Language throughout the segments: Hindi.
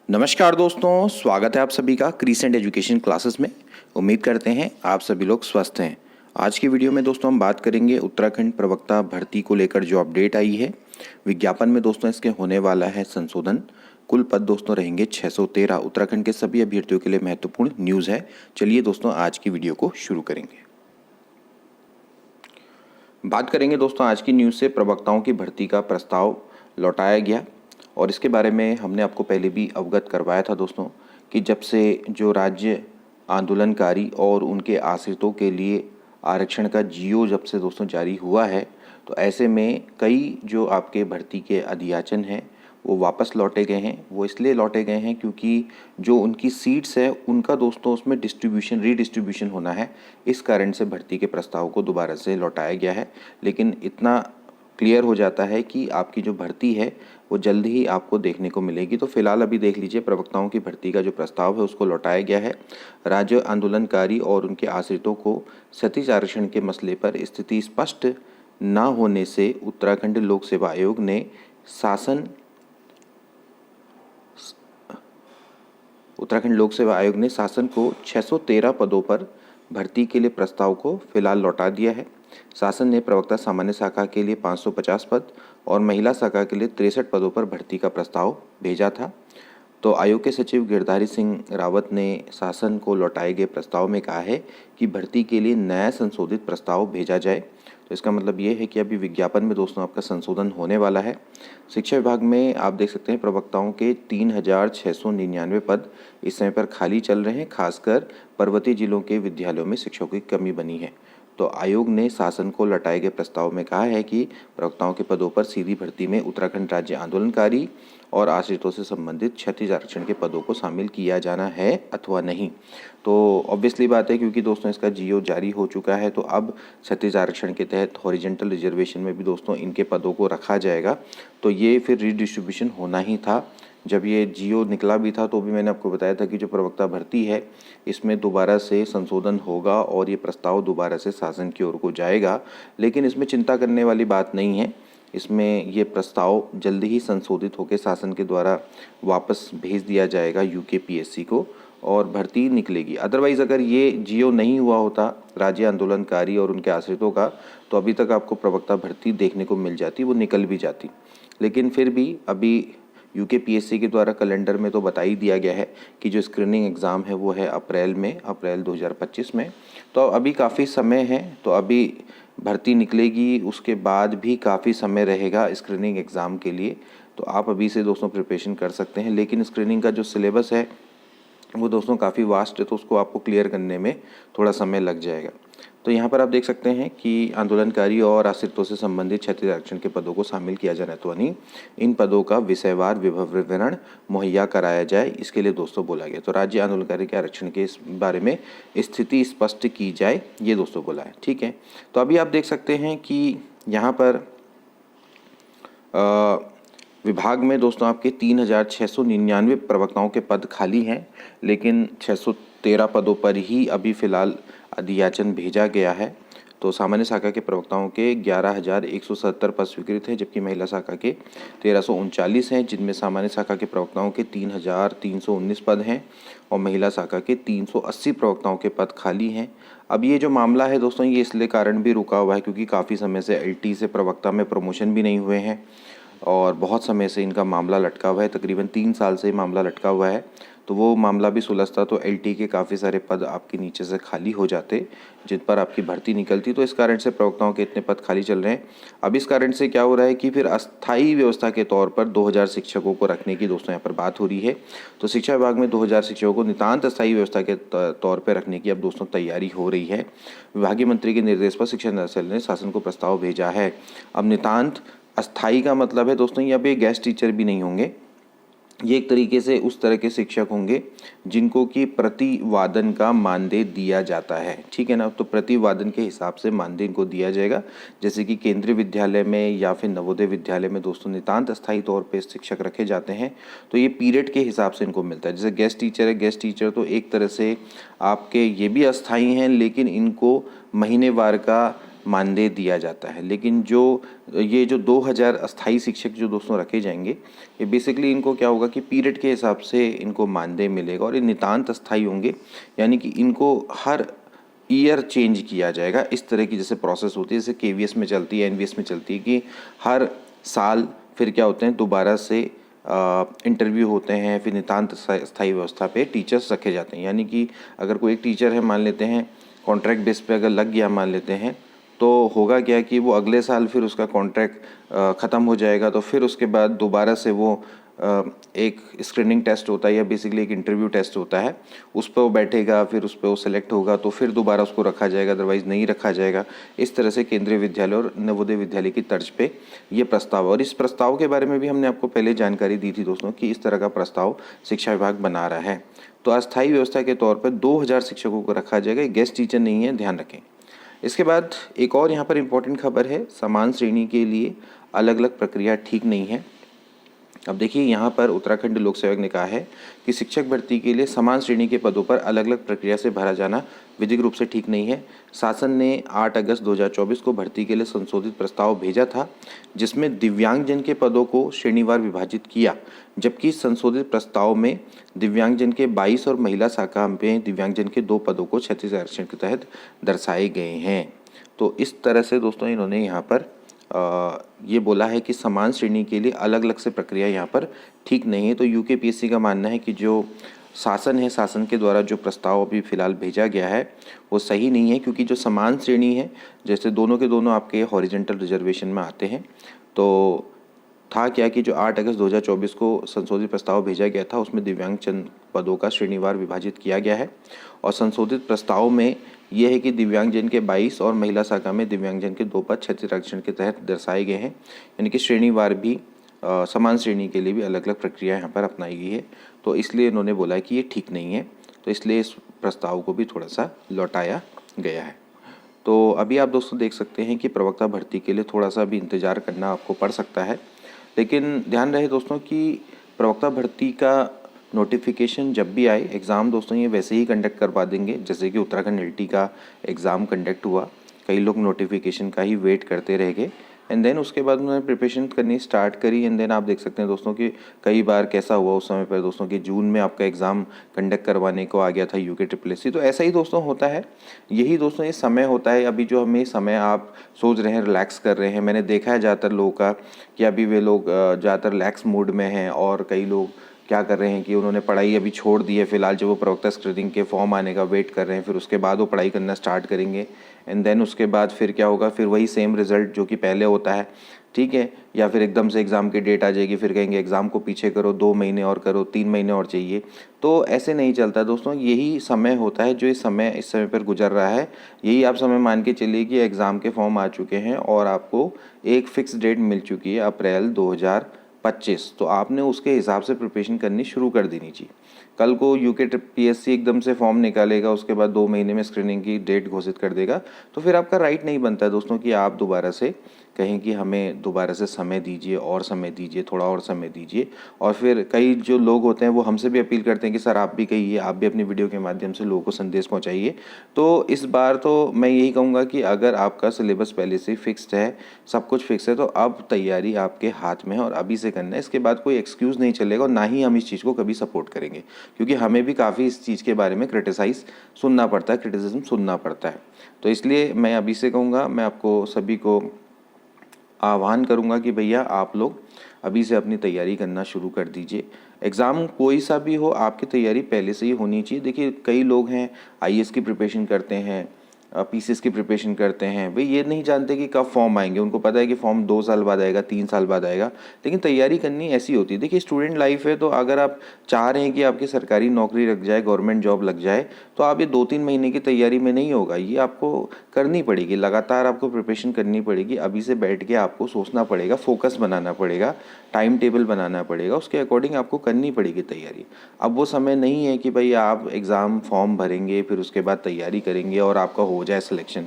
नमस्कार दोस्तों, स्वागत है आप सभी का क्रीसेंट एजुकेशन क्लासेस में। उम्मीद करते हैं आप सभी लोग स्वस्थ हैं। आज की वीडियो में दोस्तों हम बात करेंगे उत्तराखंड प्रवक्ता भर्ती को लेकर जो अपडेट आई है। विज्ञापन में दोस्तों इसके होने वाला है संशोधन। कुल पद दोस्तों रहेंगे 613। उत्तराखंड के सभी अभ्यर्थियों के लिए महत्वपूर्ण न्यूज़ है। चलिए दोस्तों आज की वीडियो को शुरू करेंगे। बात करेंगे दोस्तों आज की न्यूज़ से प्रवक्ताओं की भर्ती का प्रस्ताव लौटाया गया और इसके बारे में हमने आपको पहले भी अवगत करवाया था दोस्तों कि जब से जो राज्य आंदोलनकारी और उनके आश्रितों के लिए आरक्षण का जीओ जब से दोस्तों जारी हुआ है, तो ऐसे में कई जो आपके भर्ती के अधियाचन हैं वो वापस लौटे गए हैं। वो इसलिए लौटे गए हैं क्योंकि जो उनकी सीट्स है उनका दोस्तों उसमें रीडिस्ट्रीब्यूशन होना है। इस कारण से भर्ती के प्रस्ताव को दोबारा से लौटाया गया है। लेकिन इतना क्लियर हो जाता है कि आपकी जो भर्ती है वो जल्द ही आपको देखने को मिलेगी। तो फिलहाल अभी देख लीजिए, प्रवक्ताओं की भर्ती का जो प्रस्ताव है उसको लौटाया गया है। राज्य आंदोलनकारी और उनके आश्रितों को सतीश आरक्षण के मसले पर स्थिति स्पष्ट न होने से उत्तराखंड लोक सेवा आयोग ने शासन को 613 पदों पर भर्ती के लिए प्रस्ताव को फिलहाल लौटा दिया है। शासन ने प्रवक्ता सामान्य शाखा के लिए 550 पद और महिला शाखा के लिए 63 पदों पर भर्ती का प्रस्ताव भेजा था। तो आयोग के सचिव गिरधारी सिंह रावत ने शासन को लौटाए गए प्रस्ताव में कहा है कि भर्ती के लिए नया संशोधित प्रस्ताव भेजा जाए। तो इसका मतलब ये है कि अभी विज्ञापन में दोस्तों आपका संशोधन होने वाला है। शिक्षा विभाग में आप देख सकते हैं प्रवक्ताओं के 3699 पद इस समय पर खाली चल रहे हैं। खासकर पर्वतीय जिलों के विद्यालयों में शिक्षकों की कमी बनी है। तो आयोग ने शासन को लौटाए गए प्रस्ताव में कहा है कि प्रवक्ताओं के पदों पर सीधी भर्ती में उत्तराखंड राज्य आंदोलनकारी और आश्रितों से संबंधित क्षतिज आरक्षण के पदों को शामिल किया जाना है अथवा नहीं। तो ऑब्वियसली बात है, क्योंकि दोस्तों इसका जीओ जारी हो चुका है, तो अब क्षतिज आरक्षण के तहत हॉरिजेंटल रिजर्वेशन में भी दोस्तों इनके पदों को रखा जाएगा। तो ये फिर रीडिस्ट्रीब्यूशन होना ही था। जब ये जीओ निकला भी था तो भी मैंने आपको बताया था कि जो प्रवक्ता भर्ती है इसमें दोबारा से संशोधन होगा और ये प्रस्ताव दोबारा से शासन की ओर को जाएगा। लेकिन इसमें चिंता करने वाली बात नहीं है। इसमें ये प्रस्ताव जल्दी ही संशोधित होकर शासन के द्वारा वापस भेज दिया जाएगा यूकेपीएससी को और भर्ती निकलेगी। अदरवाइज़ अगर ये जीओ नहीं हुआ होता राज्य आंदोलनकारी और उनके आश्रितों का, तो अभी तक आपको प्रवक्ता भर्ती देखने को मिल जाती, वो निकल भी जाती। लेकिन फिर भी अभी यूकेपीएससी के द्वारा कैलेंडर में तो बता ही दिया गया है कि जो स्क्रीनिंग एग्ज़ाम है वो है अप्रैल 2025 में। तो अभी काफ़ी समय है, तो अभी भर्ती निकलेगी, उसके बाद भी काफ़ी समय रहेगा स्क्रीनिंग एग्ज़ाम के लिए। तो आप अभी से दोस्तों प्रिपरेशन कर सकते हैं। लेकिन स्क्रीनिंग का जो सिलेबस है वो दोस्तों काफ़ी वास्ट है, तो उसको आपको क्लियर करने में थोड़ा समय लग जाएगा। तो यहाँ पर आप देख सकते हैं कि आंदोलनकारी और आश्रितों से संबंधित क्षतिज आरक्षण के पदों को शामिल किया जाना तो नहीं, इन पदों का विषयवार विवरण मुहैया कराया जाए, इसके लिए दोस्तों बोला गया। तो राज्य आंदोलनकारी के आरक्षण के इस बारे में स्थिति स्पष्ट की जाए, ये दोस्तों बोला है। ठीक है, तो अभी आप देख सकते हैं कि यहाँ पर विभाग में दोस्तों आपके 3699 प्रवक्ताओं के पद खाली हैं, लेकिन 613 पदों पर ही अभी फ़िलहाल अधियाचन भेजा गया है। तो सामान्य शाखा के प्रवक्ताओं के 11,170 पद स्वीकृत हैं, जबकि महिला शाखा के 1339 हैं, जिनमें सामान्य शाखा के प्रवक्ताओं के 3,319 पद हैं और महिला शाखा के 380 प्रवक्ताओं के पद खाली हैं। अब ये जो मामला है दोस्तों, ये इसलिए कारण भी रुका हुआ है क्योंकि काफ़ी समय से एलटी से प्रवक्ता में प्रमोशन भी नहीं हुए हैं और बहुत समय से इनका मामला लटका हुआ है। तकरीबन 3 साल से मामला लटका हुआ है। तो वो मामला भी सुलझता तो एलटी के काफ़ी सारे पद आपके नीचे से खाली हो जाते, जिन पर आपकी भर्ती निकलती। तो इस कारण से प्रवक्ताओं के इतने पद खाली चल रहे हैं। अब इस कारण से क्या हो रहा है कि फिर अस्थायी व्यवस्था के तौर पर 2000 शिक्षकों को रखने की दोस्तों यहाँ पर बात हो रही है। तो शिक्षा विभाग में 2000 शिक्षकों को नितांत अस्थायी व्यवस्था के तौर पर रखने की अब दोस्तों तैयारी हो रही है। विभागीय मंत्री के निर्देश पर शिक्षा निदेशालय ने शासन को प्रस्ताव भेजा है। अब नितांत अस्थाई का मतलब है दोस्तों यहाँ पे गेस्ट टीचर भी नहीं होंगे, ये एक तरीके से उस तरह के शिक्षक होंगे जिनको कि प्रतिवादन का मानदेय दिया जाता है। ठीक है ना, तो प्रतिवादन के हिसाब से मानदेय इनको दिया जाएगा। जैसे कि केंद्रीय विद्यालय में या फिर नवोदय विद्यालय में दोस्तों नितांत अस्थायी तौर पे शिक्षक रखे जाते हैं, तो ये पीरियड के हिसाब से इनको मिलता है। जैसे गेस्ट टीचर है, गेस्ट टीचर तो एक तरह से आपके ये भी अस्थायी हैं, लेकिन इनको महीनेवार का मानदेय दिया जाता है। लेकिन ये जो 2000 अस्थायी शिक्षक जो दोस्तों रखे जाएंगे, ये बेसिकली इनको क्या होगा कि पीरियड के हिसाब से इनको मानदेय मिलेगा और ये नितांत अस्थायी होंगे, यानी कि इनको हर ईयर चेंज किया जाएगा। इस तरह की जैसे प्रोसेस होती है, जैसे केवीएस में चलती है, एनवीएस में चलती है कि हर साल फिर क्या होते हैं, दोबारा से इंटरव्यू होते हैं, फिर नितांत स्थायी व्यवस्था पे टीचर्स रखे जाते हैं। यानी कि अगर कोई एक टीचर है, मान लेते हैं कॉन्ट्रैक्ट बेस पे अगर लग गया मान लेते हैं, तो होगा क्या कि वो अगले साल फिर उसका कॉन्ट्रैक्ट ख़त्म हो जाएगा, तो फिर उसके बाद दोबारा से वो एक स्क्रीनिंग टेस्ट होता है या बेसिकली एक इंटरव्यू टेस्ट होता है, उस पर वो बैठेगा, फिर उस पर वो सेलेक्ट होगा, तो फिर दोबारा उसको रखा जाएगा, अदरवाइज़ नहीं रखा जाएगा। इस तरह से केंद्रीय विद्यालय और नवोदय विद्यालय की तर्ज पे ये प्रस्ताव, और इस प्रस्ताव के बारे में भी हमने आपको पहले जानकारी दी थी दोस्तों कि इस तरह का प्रस्ताव शिक्षा विभाग बना रहा है। तो अस्थायी व्यवस्था के तौर पर 2000 शिक्षकों को रखा जाएगा, गेस्ट टीचर नहीं है, ध्यान रखें। इसके बाद एक और यहाँ पर इम्पोर्टेंट खबर है, समान श्रेणी के लिए अलग अलग प्रक्रिया ठीक नहीं है। अब देखिए यहाँ पर उत्तराखंड लोक सेवक ने कहा है कि शिक्षक भर्ती के लिए समान श्रेणी के पदों पर अलग अलग प्रक्रिया से भरा जाना विधिक रूप से ठीक नहीं है। शासन ने 8 अगस्त 2024 को भर्ती के लिए संशोधित प्रस्ताव भेजा था, जिसमें दिव्यांगजन के पदों को श्रेणीवार विभाजित किया, जबकि संशोधित प्रस्ताव में दिव्यांगजन के 22 और महिला शाखा में दिव्यांगजन के 2 पदों को क्षैतिज आरक्षण के तहत दर्शाए गए हैं। तो इस तरह से दोस्तों इन्होंने यहाँ पर ये बोला है कि समान श्रेणी के लिए अलग अलग से प्रक्रिया यहाँ पर ठीक नहीं है। तो यूकेपीएससी का मानना है कि जो शासन है, शासन के द्वारा जो प्रस्ताव अभी फ़िलहाल भेजा गया है वो सही नहीं है, क्योंकि जो समान श्रेणी है, जैसे दोनों के दोनों आपके हॉरिजेंटल रिजर्वेशन में आते हैं। तो था क्या कि जो 8 अगस्त 2024 को संशोधित प्रस्ताव भेजा गया था, उसमें दिव्यांगजन पदों का श्रेणीवार विभाजित किया गया है, और संशोधित प्रस्ताव में यह है कि दिव्यांगजन के 22 और महिला शाखा में दिव्यांगजन के 2 पद क्षैतिज आरक्षण के तहत दर्शाए गए हैं। यानी कि श्रेणीवार भी समान श्रेणी के लिए भी अलग अलग प्रक्रिया यहाँ पर अपनाई गई है। तो इसलिए इन्होंने बोला है कि ये ठीक नहीं है, तो इसलिए इस प्रस्ताव को भी थोड़ा सा लौटाया गया है। तो अभी आप दोस्तों देख सकते हैं कि प्रवक्ता भर्ती के लिए थोड़ा सा भी इंतज़ार करना आपको पड़ सकता है, लेकिन ध्यान रहे दोस्तों कि प्रवक्ता भर्ती का नोटिफिकेशन जब भी आए, एग्ज़ाम दोस्तों ये वैसे ही कंडक्ट करवा देंगे जैसे कि उत्तराखंड एलटी का एग्ज़ाम कंडक्ट हुआ। कई लोग नोटिफिकेशन का ही वेट करते रह गए, एंड देन उसके बाद उन्होंने प्रिपरेशन करनी स्टार्ट करी, एंड देन आप देख सकते हैं दोस्तों कि कई बार कैसा हुआ उस समय पर दोस्तों कि जून में आपका एग्ज़ाम कंडक्ट करवाने को आ गया था यूकेट्रिपलएससी। तो ऐसा ही दोस्तों होता है, यही दोस्तों ये समय होता है। अभी जो हमें समय आप सोच रहे हैं रिलैक्स कर रहे हैं, मैंने देखा है ज़्यादातर लोगों का कि अभी वे लोग ज़्यादातर रिलैक्स मूड में हैं, और कई लोग क्या कर रहे हैं कि उन्होंने पढ़ाई अभी छोड़ दी है, फिलहाल जब वो प्रवक्ता स्क्रीनिंग के फॉर्म आने का वेट कर रहे हैं, फिर उसके बाद वो पढ़ाई करना स्टार्ट करेंगे, एंड देन उसके बाद फिर क्या होगा, फिर वही सेम रिजल्ट जो कि पहले होता है, ठीक है, या फिर एकदम से एग्ज़ाम की डेट आ जाएगी, फिर कहेंगे एग्ज़ाम को पीछे करो, 2 महीने और करो, 3 महीने और चाहिए। तो ऐसे नहीं चलता दोस्तों, यही समय होता है जो इस समय पर गुजर रहा है, यही आप समय मान के चलिए कि एग्ज़ाम के फॉर्म आ चुके हैं और आपको एक फ़िक्स डेट मिल चुकी है अप्रैल 2025। तो आपने उसके हिसाब से प्रिपरेशन करनी शुरू कर देनी चाहिए। कल को यूकेपीएससी एकदम से फॉर्म निकालेगा, उसके बाद 2 महीने में स्क्रीनिंग की डेट घोषित कर देगा, तो फिर आपका राइट नहीं बनता है दोस्तों कि आप दोबारा से कहें कि हमें दोबारा से समय दीजिए, और समय दीजिए, थोड़ा और समय दीजिए। और फिर कई जो लोग होते हैं वो हमसे भी अपील करते हैं कि सर आप भी कहिए, आप भी अपनी वीडियो के माध्यम से लोगों को संदेश पहुंचाइए। तो इस बार तो मैं यही कहूँगा कि अगर आपका सिलेबस पहले से फिक्स्ड है, सब कुछ फिक्स है, तो अब तैयारी आपके हाथ में है और अभी से करना है। इसके बाद कोई एक्सक्यूज़ नहीं चलेगा, और ना ही हम इस चीज़ को कभी सपोर्ट करेंगे, क्योंकि हमें भी काफ़ी इस चीज़ के बारे में क्रिटिसाइज़ सुनना पड़ता है, क्रिटिसिज्म सुनना पड़ता है। तो इसलिए मैं अभी से कहूँगा, मैं आपको सभी को आह्वान करूंगा कि भैया आप लोग अभी से अपनी तैयारी करना शुरू कर दीजिए। एग्ज़ाम कोई सा भी हो, आपकी तैयारी पहले से ही होनी चाहिए। देखिए कई लोग हैं आईएएस की प्रिपरेशन करते हैं, पीसीएस की प्रिपरेशन करते हैं, वे ये नहीं जानते कि कब फॉर्म आएंगे। उनको पता है कि फॉर्म 2 साल बाद आएगा, 3 साल बाद आएगा, लेकिन तैयारी करनी ऐसी होती है। देखिए स्टूडेंट लाइफ है, तो अगर आप चाह रहे हैं कि आपकी सरकारी नौकरी लग जाए, गवर्नमेंट जॉब लग जाए, तो आप ये 2-3 महीने की तैयारी में नहीं होगा, ये आपको करनी पड़ेगी, लगातार आपको प्रिपरेशन करनी पड़ेगी। अभी से बैठ के आपको सोचना पड़ेगा, फोकस बनाना पड़ेगा, टाइम टेबल बनाना पड़ेगा, उसके अकॉर्डिंग आपको करनी पड़ेगी तैयारी। अब वो समय नहीं है कि भाई आप एग्ज़ाम फॉर्म भरेंगे, फिर उसके बाद तैयारी करेंगे और आपका हो जाए सिलेक्शन।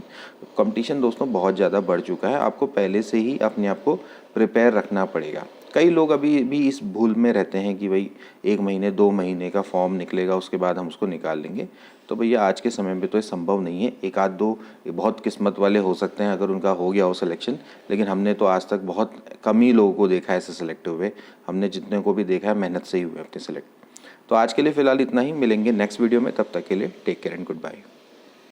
कंपटीशन दोस्तों बहुत ज़्यादा बढ़ चुका है, आपको पहले से ही अपने आप को प्रिपेयर रखना पड़ेगा। कई लोग अभी भी इस भूल में रहते हैं कि भाई 1 महीने 2 महीने का फॉर्म निकलेगा, उसके बाद हम उसको निकाल लेंगे। तो भैया आज के समय में तो ये संभव नहीं है। 1 आध 2 बहुत किस्मत वाले हो सकते हैं अगर उनका हो गया हो सिलेक्शन, लेकिन हमने तो आज तक बहुत कम ही लोगों को देखा है ऐसे सेलेक्ट हुए। हमने जितने को भी देखा है मेहनत से ही हुए अपने सेलेक्ट। तो आज के लिए फ़िलहाल इतना ही, मिलेंगे नेक्स्ट वीडियो में, तब तक के लिए take care and good bye.